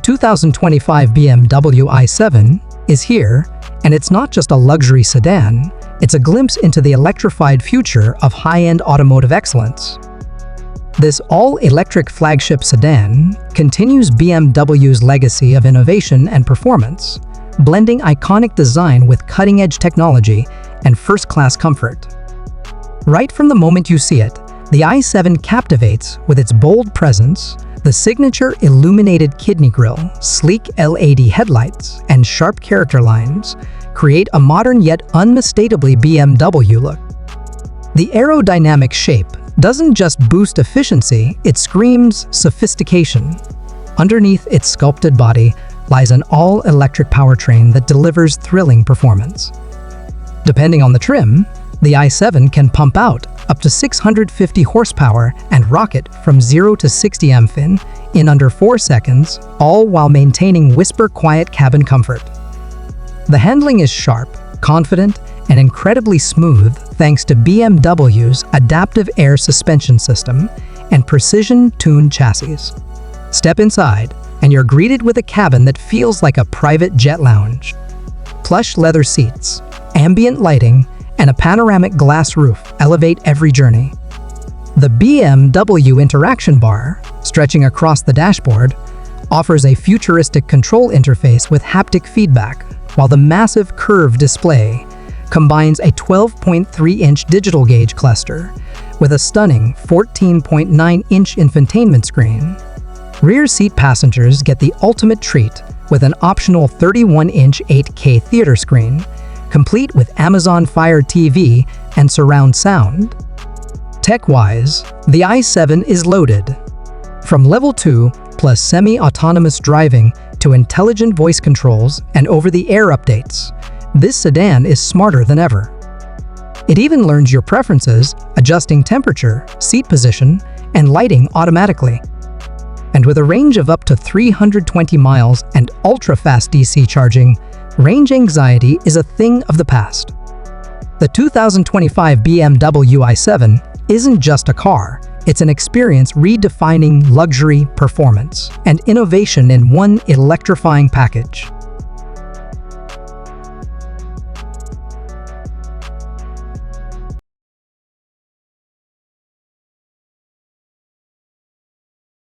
2025 BMW i7 is here, and it's not just a luxury sedan, it's a glimpse into the electrified future of high-end automotive excellence. This all-electric flagship sedan continues BMW's legacy of innovation and performance, blending iconic design with cutting-edge technology and first-class comfort. Right from the moment you see it, the i7 captivates with its bold presence, the signature illuminated kidney grille, sleek LED headlights, and sharp character lines create a modern yet unmistakably BMW look. The aerodynamic shape doesn't just boost efficiency, it screams sophistication. Underneath its sculpted body lies an all-electric powertrain that delivers thrilling performance. Depending on the trim, the i7 can pump out up to 650 horsepower and rocket from 0 to 60 mph in under 4 seconds, all while maintaining whisper-quiet cabin comfort. The handling is sharp, confident, and incredibly smooth thanks to BMW's adaptive air suspension system and precision-tuned chassis. Step inside, and you're greeted with a cabin that feels like a private jet lounge. Plush leather seats, ambient lighting, and a panoramic glass roof elevate every journey. The BMW interaction bar, stretching across the dashboard, offers a futuristic control interface with haptic feedback, while the massive curved display combines a 12.3-inch digital gauge cluster with a stunning 14.9-inch infotainment screen. Rear seat passengers get the ultimate treat with an optional 31-inch 8K theater screen, complete with Amazon Fire TV and surround sound. Tech-wise, the i7 is loaded. From Level 2 plus semi-autonomous driving to intelligent voice controls and over-the-air updates, this sedan is smarter than ever. It even learns your preferences, adjusting temperature, seat position, and lighting automatically. And with a range of up to 320 miles and ultra-fast DC charging, range anxiety is a thing of the past. The 2025 BMW i7 isn't just a car, it's an experience redefining luxury, performance, and innovation in one electrifying package.